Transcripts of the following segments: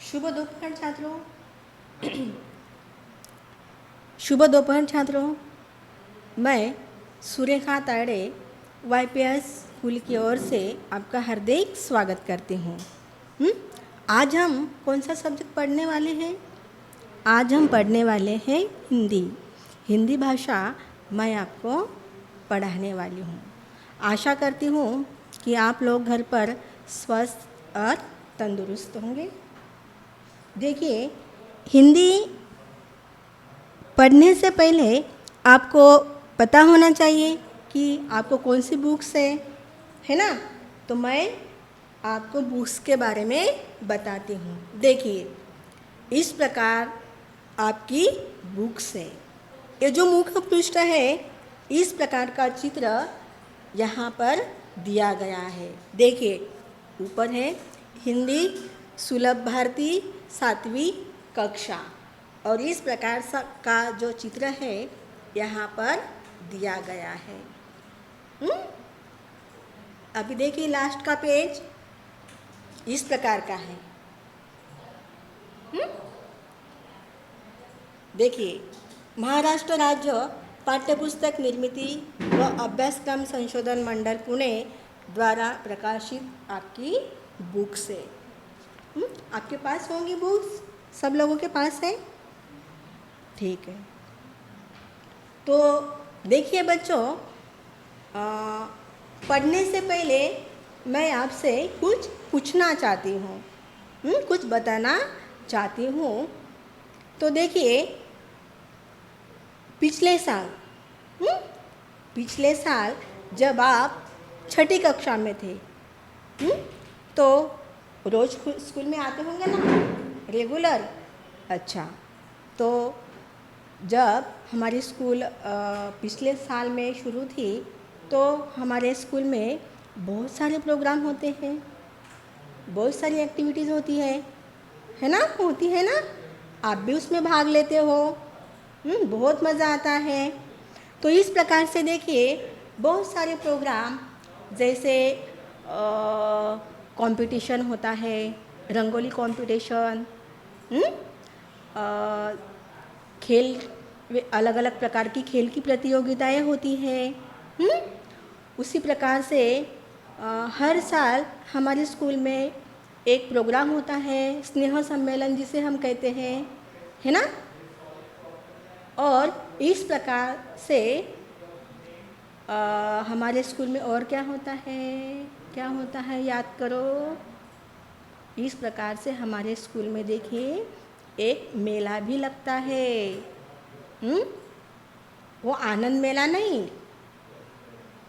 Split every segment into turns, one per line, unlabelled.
शुभ दोपहर छात्रों। शुभ दोपहर छात्रों। मैं सुरेखा ताड़े YPS स्कूल की ओर से आपका हार्दिक स्वागत करती हूँ। आज हम कौन सा सब्जेक्ट पढ़ने वाले हैं? आज हम पढ़ने वाले हैं हिंदी। हिंदी भाषा मैं आपको पढ़ाने वाली हूँ। आशा करती हूँ कि आप लोग घर पर स्वस्थ और तंदुरुस्त होंगे। देखिए, हिंदी पढ़ने से पहले आपको पता होना चाहिए कि आपको कौन सी बुक्स है ना? तो मैं आपको बुक्स के बारे में बताती हूँ। देखिए, इस प्रकार आपकी बुक्स है। ये जो मुख्य पृष्ठ है, इस प्रकार का चित्र यहाँ पर दिया गया है। देखिए, ऊपर है हिंदी सुलभ भारती 7वीं कक्षा, और इस प्रकार का जो चित्र है यहाँ पर दिया गया है। अभी देखिए, लास्ट का पेज इस प्रकार का है। देखिए, महाराष्ट्र राज्य पाठ्यपुस्तक निर्मिति व अभ्यासक्रम संशोधन मंडल पुणे द्वारा प्रकाशित आपकी बुक्स है। आपके पास होंगी बुक्स? सब लोगों के पास है? ठीक है। तो देखिए बच्चों, पढ़ने से पहले मैं आपसे कुछ पूछना चाहती हूँ, कुछ बताना चाहती हूँ। तो देखिए, पिछले साल जब आप 6ठी कक्षा में थे, तो रोज स्कूल में आते होंगे ना, रेगुलर? अच्छा, तो जब हमारी स्कूल पिछले साल में शुरू थी, तो हमारे स्कूल में बहुत सारे प्रोग्राम होते हैं, बहुत सारी एक्टिविटीज़ होती है ना? होती है ना? आप भी उसमें भाग लेते हो। बहुत मज़ा आता है। तो इस प्रकार से देखिए, बहुत सारे प्रोग्राम, जैसे कंपटीशन होता है, रंगोली कंपटीशन, खेल, अलग अलग प्रकार की खेल की प्रतियोगिताएं होती हैं। उसी प्रकार से हर साल हमारे स्कूल में एक प्रोग्राम होता है, स्नेह सम्मेलन जिसे हम कहते हैं, है ना? और इस प्रकार से हमारे स्कूल में और क्या होता है, याद करो। इस प्रकार से हमारे स्कूल में देखिए एक मेला भी लगता है। वो आनंद मेला नहीं,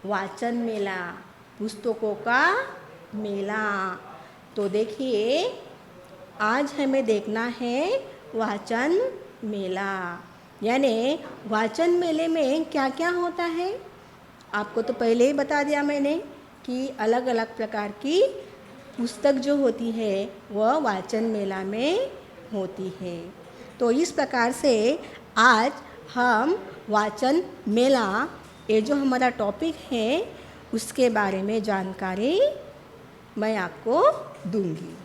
वाचन मेला, पुस्तकों का मेला। तो देखिए, आज हमें देखना है वाचन मेला। यानी वाचन मेले में क्या क्या होता है, आपको तो पहले ही बता दिया मैंने कि अलग अलग प्रकार की पुस्तक जो होती है वह वाचन मेला में होती है। तो इस प्रकार से आज हम वाचन मेला, ये जो हमारा टॉपिक है, उसके बारे में जानकारी मैं आपको दूंगी।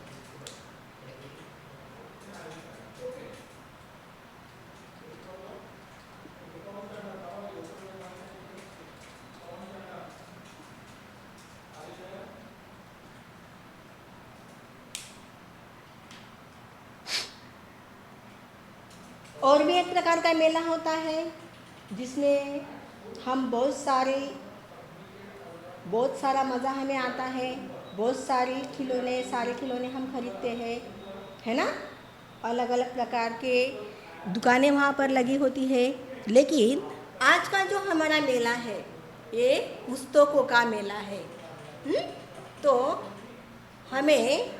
और भी एक प्रकार का मेला होता है जिसमें हम बहुत सारा मज़ा हमें आता है, बहुत सारे खिलौने हम खरीदते हैं, है ना? अलग अलग प्रकार के दुकानें वहाँ पर लगी होती है। लेकिन आज का जो हमारा मेला है, ये पुस्तकों का मेला है। तो हमें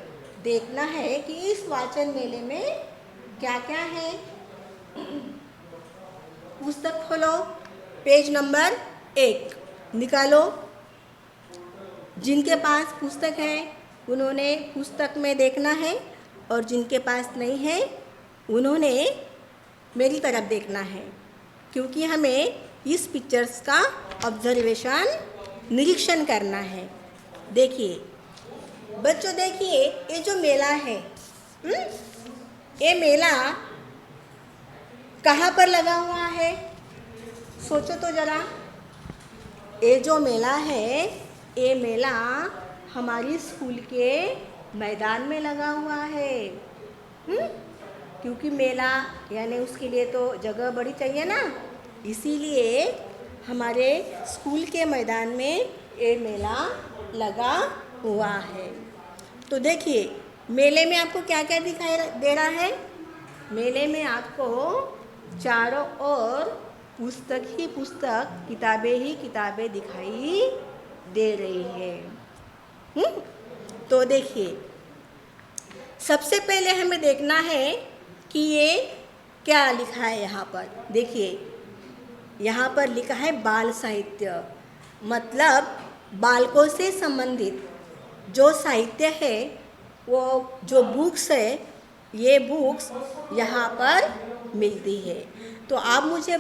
देखना है कि इस वाचन मेले में क्या क्या है। पुस्तक खोलो, पेज नंबर 1 निकालो। जिनके पास पुस्तक है उन्होंने पुस्तक में देखना है, और जिनके पास नहीं है उन्होंने मेरी तरफ देखना है, क्योंकि हमें इस पिक्चर्स का ऑब्जर्वेशन, निरीक्षण करना है। देखिए बच्चों, देखिए ये जो मेला है, हम्म? ये मेला कहाँ पर लगा हुआ है? सोचो तो जरा। ये जो मेला है, ये मेला हमारी स्कूल के मैदान में लगा हुआ है। क्योंकि मेला यानी उसके लिए तो जगह बड़ी चाहिए ना, इसीलिए हमारे स्कूल के मैदान में ये मेला लगा हुआ है। तो देखिए, मेले में आपको क्या क्या दिखाई दे रहा है? मेले में आपको चारों ओर पुस्तक ही पुस्तक, किताबें ही किताबें दिखाई दे रही है। तो देखिए, सबसे पहले हमें देखना है कि ये क्या लिखा है यहाँ पर। देखिए, यहाँ पर लिखा है बाल साहित्य, मतलब बालकों से संबंधित जो साहित्य है, वो जो बुक्स है, ये बुक्स यहाँ पर मिलती है। तो आप मुझे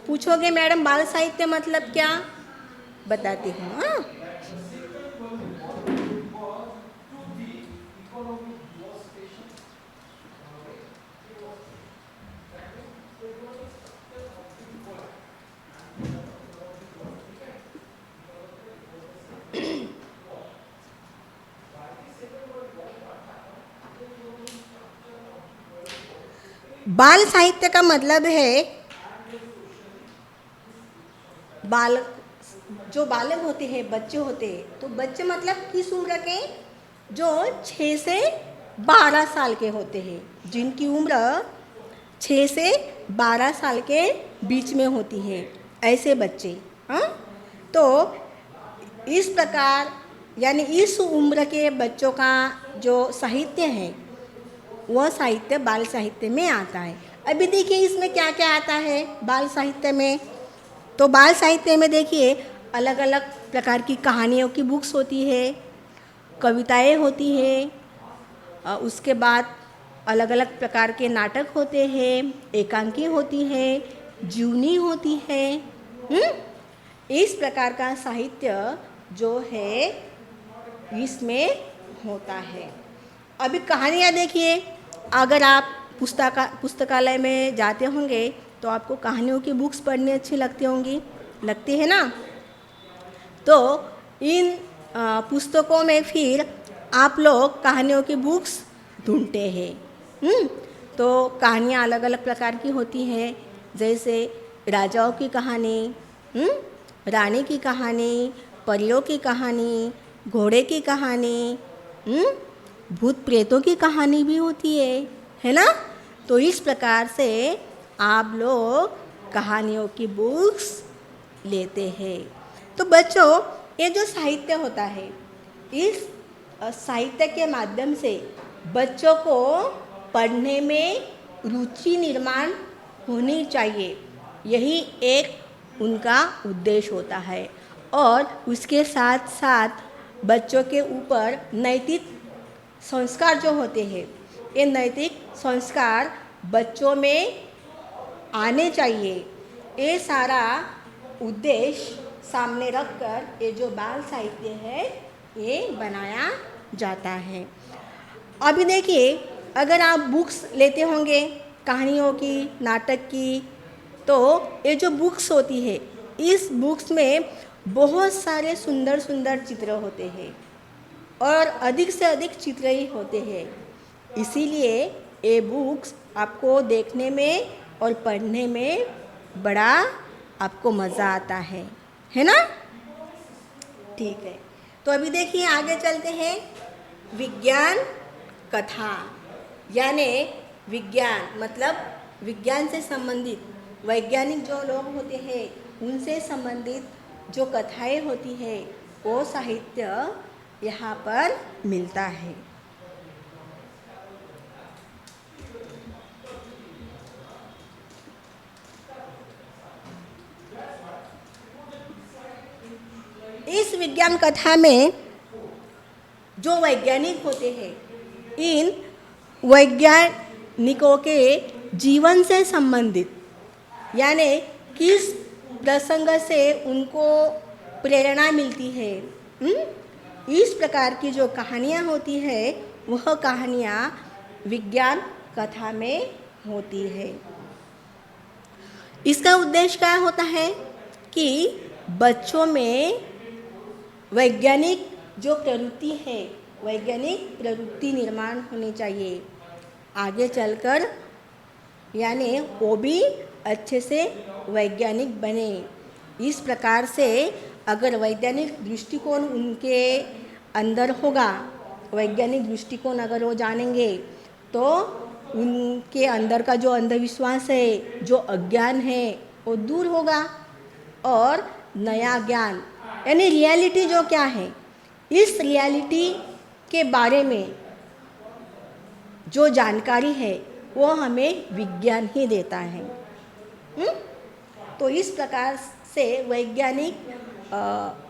पूछोगे मैडम बाल साहित्य मतलब क्या? बताती हूँ। हाँ, बाल साहित्य का मतलब है बालक, जो बालक होते हैं, बच्चे होते हैं। तो बच्चे मतलब किस उम्र के? जो 6 से 12 साल के होते हैं, जिनकी उम्र 6 से 12 साल के बीच में होती है, ऐसे बच्चे। हाँ, तो इस प्रकार यानी इस उम्र के बच्चों का जो साहित्य है, वह साहित्य बाल साहित्य में आता है। अभी देखिए इसमें क्या क्या आता है बाल साहित्य में। तो बाल साहित्य में देखिए, अलग अलग प्रकार की कहानियों की बुक्स होती है, कविताएं होती है, उसके बाद अलग अलग प्रकार के नाटक होते हैं, एकांकी होती है, जीवनी होती है। इस प्रकार का साहित्य जो है इसमें होता है। अभी कहानियाँ देखिए, अगर आप पुस्तकालय में जाते होंगे तो आपको कहानियों की बुक्स पढ़नी अच्छी लगती होंगी, लगती है ना? तो इन पुस्तकों में फिर आप लोग कहानियों की बुक्स ढूंढते हैं। तो कहानियाँ अलग अलग प्रकार की होती हैं, जैसे राजाओं की कहानी, रानी की कहानी, परियों की कहानी, घोड़े की कहानी, भूत प्रेतों की कहानी भी होती है ना? तो इस प्रकार से आप लोग कहानियों की बुक्स लेते हैं। तो बच्चों, ये जो साहित्य होता है, इस साहित्य के माध्यम से बच्चों को पढ़ने में रुचि निर्माण होनी चाहिए, यही एक उनका उद्देश्य होता है। और उसके साथ साथ बच्चों के ऊपर नैतिक संस्कार जो होते हैं, ये नैतिक संस्कार बच्चों में आने चाहिए। ये सारा उद्देश्य सामने रखकर ये जो बाल साहित्य है, ये बनाया जाता है। अभी देखिए, अगर आप बुक्स लेते होंगे कहानियों की, नाटक की, तो ये जो बुक्स होती है, इस बुक्स में बहुत सारे सुंदर सुंदर चित्र होते हैं और अधिक से अधिक चित्र ही होते हैं। इसीलिए ये बुक्स आपको देखने में और पढ़ने में बड़ा आपको मज़ा आता है ना? ठीक है, तो अभी देखिए आगे चलते हैं। विज्ञान कथा, यानी विज्ञान मतलब विज्ञान से संबंधित वैज्ञानिक जो लोग होते हैं, उनसे संबंधित जो कथाएं होती है, वो साहित्य यहाँ पर मिलता है। इस विज्ञान कथा में जो वैज्ञानिक होते हैं, इन वैज्ञानिकों के जीवन से संबंधित, यानी किस प्रसंग से उनको प्रेरणा मिलती है, इस प्रकार की जो कहानियाँ होती है, वह कहानियाँ विज्ञान कथा में होती है। इसका उद्देश्य क्या होता है कि बच्चों में वैज्ञानिक जो प्रवृत्ति है, वैज्ञानिक प्रवृत्ति निर्माण होनी चाहिए आगे चलकर, यानी वो भी अच्छे से वैज्ञानिक बने। इस प्रकार से अगर वैज्ञानिक दृष्टिकोण उनके अंदर होगा, वैज्ञानिक दृष्टिकोण अगर वो जानेंगे तो उनके अंदर का जो अंधविश्वास है, जो अज्ञान है, वो दूर होगा और नया ज्ञान यानी रियलिटी जो क्या है, इस रियलिटी के बारे में जो जानकारी है वो हमें विज्ञान ही देता है। तो इस प्रकार से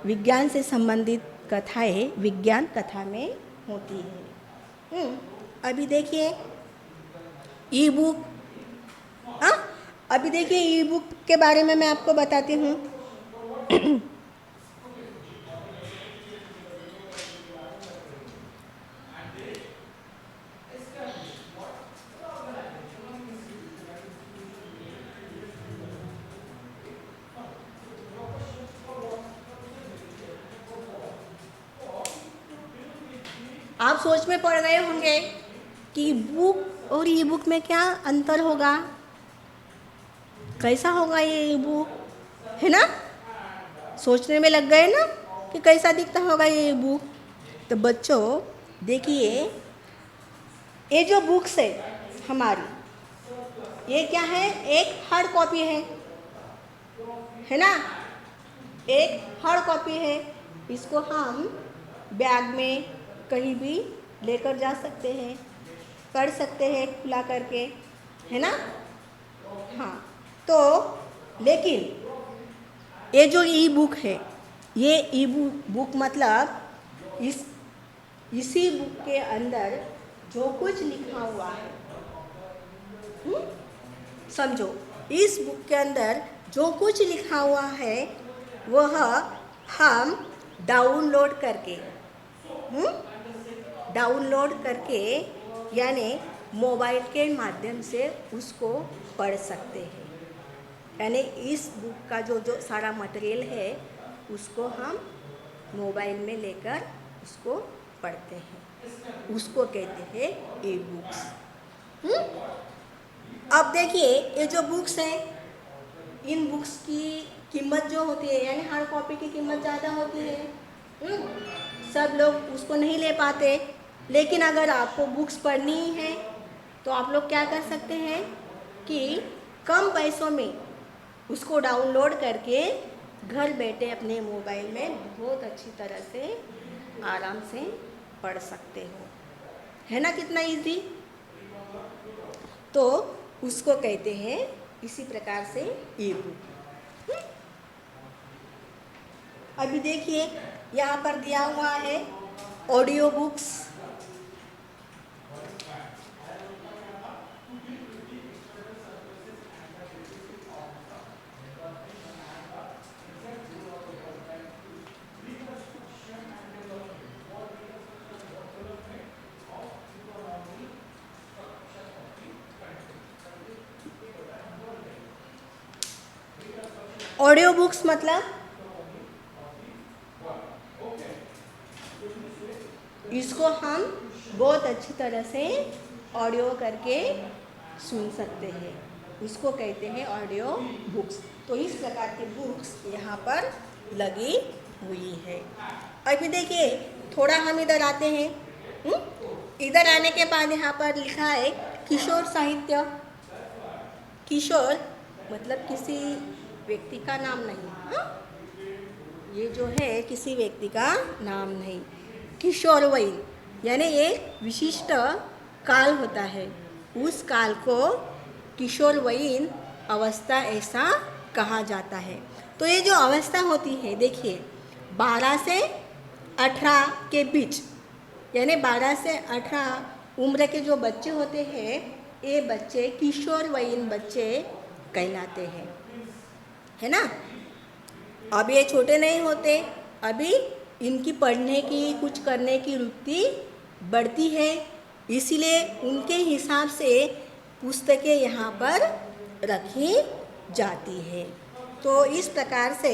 विज्ञान से संबंधित कथाएं विज्ञान कथा में होती है। अभी देखिए ई बुक, अभी देखिए ई बुक के बारे में मैं आपको बताती हूँ। आप सोच में पड़ गए होंगे कि बुक और ई बुक में क्या अंतर होगा, कैसा होगा ये ई बुक, है ना? सोचने में लग गए ना कि कैसा दिखता होगा ये ई बुक। तो बच्चों देखिए, ये जो बुक्स है हमारी, ये क्या है, एक हार्ड कॉपी है ना, एक हार्ड कॉपी है। इसको हम बैग में कहीं भी लेकर जा सकते हैं, पढ़ सकते हैं खुला करके, है ना? हाँ, तो लेकिन ये जो ई बुक है, ये ई बुक मतलब इसी बुक के अंदर जो कुछ लिखा हुआ है, समझो, इस बुक के अंदर जो कुछ लिखा हुआ है वह हम डाउनलोड करके यानी मोबाइल के माध्यम से उसको पढ़ सकते हैं। यानी इस बुक का जो सारा मटेरियल है उसको हम मोबाइल में लेकर उसको पढ़ते हैं, उसको कहते हैं ई बुक्स। अब देखिए, ये जो बुक्स हैं, इन बुक्स की कीमत जो होती है, यानी हार्ड कॉपी की कीमत ज़्यादा होती है, सब लोग उसको नहीं ले पाते। लेकिन अगर आपको बुक्स पढ़नी है तो आप लोग क्या कर सकते हैं कि कम पैसों में उसको डाउनलोड करके घर बैठे अपने मोबाइल में बहुत अच्छी तरह से आराम से पढ़ सकते हो, है ना? कितना इजी। तो उसको कहते हैं इसी प्रकार से ई बुक। अभी देखिए, यहाँ पर दिया हुआ है ऑडियो बुक्स। ऑडियो बुक्स मतलब इसको हम बहुत अच्छी तरह से ऑडियो करके सुन सकते हैं, उसको कहते हैं ऑडियो बुक्स। तो इस प्रकार की बुक्स यहाँ पर लगी हुई है। अभी देखिए, थोड़ा हम इधर आते हैं। इधर आने के बाद यहाँ पर लिखा है किशोर साहित्य। किशोर मतलब किसी व्यक्ति का नाम नहीं, ये जो है किसी व्यक्ति का नाम नहीं। किशोरवयीन यानी एक विशिष्ट काल होता है, उस काल को किशोरवयीन अवस्था ऐसा कहा जाता है। तो ये जो अवस्था होती है, देखिए 12 से 18 के बीच, यानी 12 से 18 उम्र के जो बच्चे होते हैं, ये बच्चे किशोरवयीन बच्चे कहलाते हैं, है ना? अब ये छोटे नहीं होते, अभी इनकी पढ़ने की, कुछ करने की वृत्ति बढ़ती है, इसीलिए उनके हिसाब से पुस्तकें यहाँ पर रखी जाती है। तो इस प्रकार से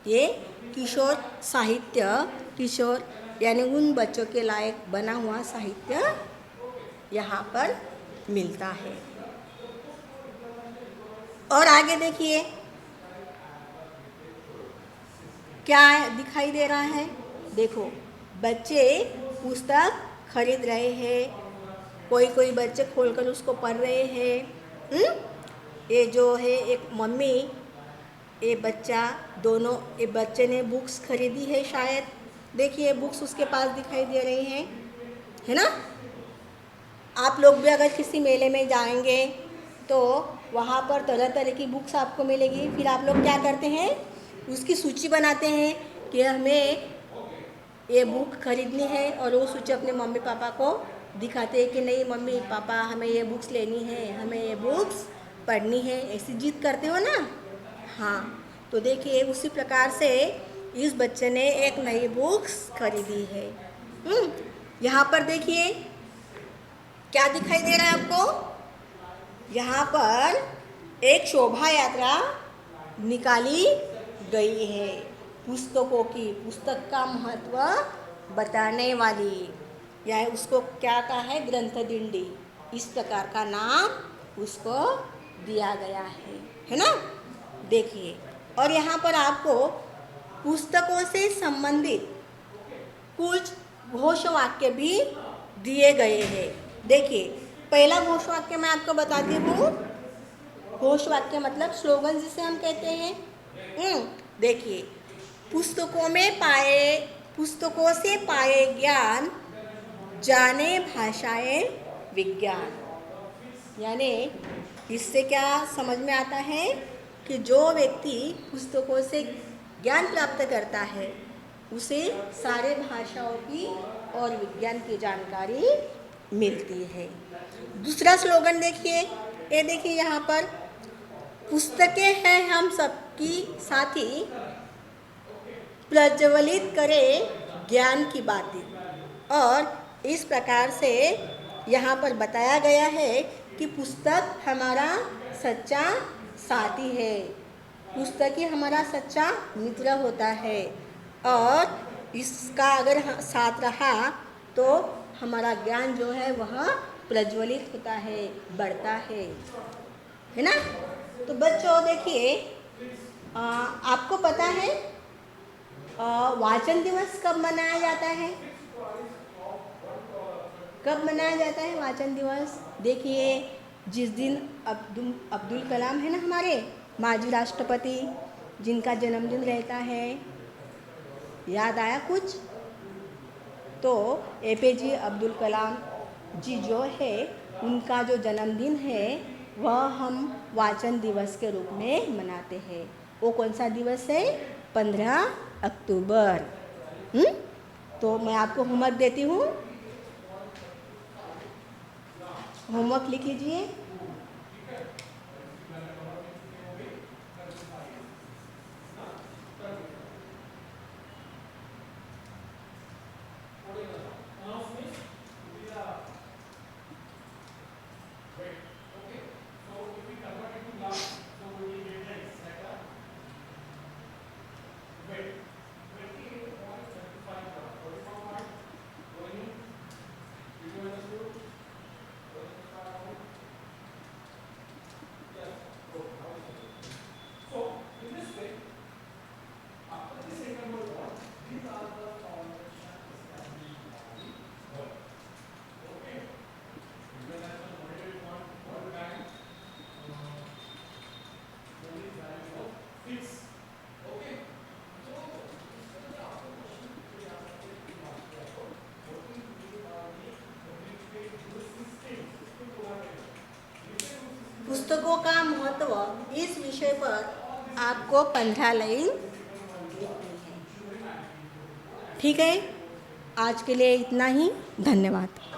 ये किशोर साहित्य, किशोर यानी उन बच्चों के लायक बना हुआ साहित्य यहाँ पर मिलता है। और आगे देखिए क्या दिखाई दे रहा है। देखो बच्चे पुस्तक खरीद रहे हैं, कोई बच्चे खोलकर उसको पढ़ रहे हैं। ये जो है एक मम्मी, ये बच्चा, दोनों ये बच्चे ने बुक्स खरीदी है शायद। देखिए बुक्स उसके पास दिखाई दे रही हैं, है ना। आप लोग भी अगर किसी मेले में जाएंगे तो वहाँ पर तरह तरह की बुक्स आपको मिलेगी। फिर आप लोग क्या करते हैं, उसकी सूची बनाते हैं कि हमें ये बुक खरीदनी है, और वो सूची अपने मम्मी पापा को दिखाते हैं कि नहीं मम्मी पापा हमें ये बुक्स लेनी है, हमें ये बुक्स पढ़नी है। ऐसी जिद करते हो ना। हाँ, तो देखिए उसी प्रकार से इस बच्चे ने एक नई बुक्स खरीदी है। यहाँ पर देखिए क्या दिखाई दे रहा है आपको। यहाँ पर एक शोभा यात्रा निकाली गई है पुस्तकों की, पुस्तक का महत्व बताने वाली, या उसको क्या कहा है, ग्रंथ दिंडी, इस प्रकार का नाम उसको दिया गया है ना। देखिए और यहाँ पर आपको पुस्तकों से संबंधित कुछ घोषवाक्य भी दिए गए हैं। देखिए पहला घोषवाक्य मैं आपको बताती हूँ। घोषवाक्य मतलब स्लोगन जिसे हम कहते हैं। देखिए पुस्तकों से पाए ज्ञान, जाने भाषाएं विज्ञान। यानी इससे क्या समझ में आता है कि जो व्यक्ति पुस्तकों से ज्ञान प्राप्त करता है उसे सारे भाषाओं की और विज्ञान की जानकारी मिलती है। दूसरा स्लोगन देखिए, ये देखिए यहाँ पर, पुस्तकें हैं हम सबकी साथी, प्रज्वलित करें ज्ञान की बातें। और इस प्रकार से यहाँ पर बताया गया है कि पुस्तक हमारा सच्चा साथी है, पुस्तक ही हमारा सच्चा मित्र होता है, और इसका अगर साथ रहा तो हमारा ज्ञान जो है वह प्रज्वलित होता है, बढ़ता है ना। तो बच्चों देखिए आपको पता है वाचन दिवस कब मनाया जाता है, कब मनाया जाता है वाचन दिवस। देखिए जिस दिन अब्दुल कलाम है ना, हमारे माजी राष्ट्रपति, जिनका जन्मदिन रहता है, याद आया कुछ। तो APJ अब्दुल कलाम जी जो है उनका जो जन्मदिन है वह हम वाचन दिवस के रूप में मनाते हैं। वो कौन सा दिवस है, 15 अक्टूबर। तो मैं आपको होमवर्क देती हूँ, होमवर्क लिख लीजिए। पुस्तकों का महत्व इस विषय पर आपको 15 लाइन लिखनी है। ठीक है, आज के लिए इतना ही। धन्यवाद।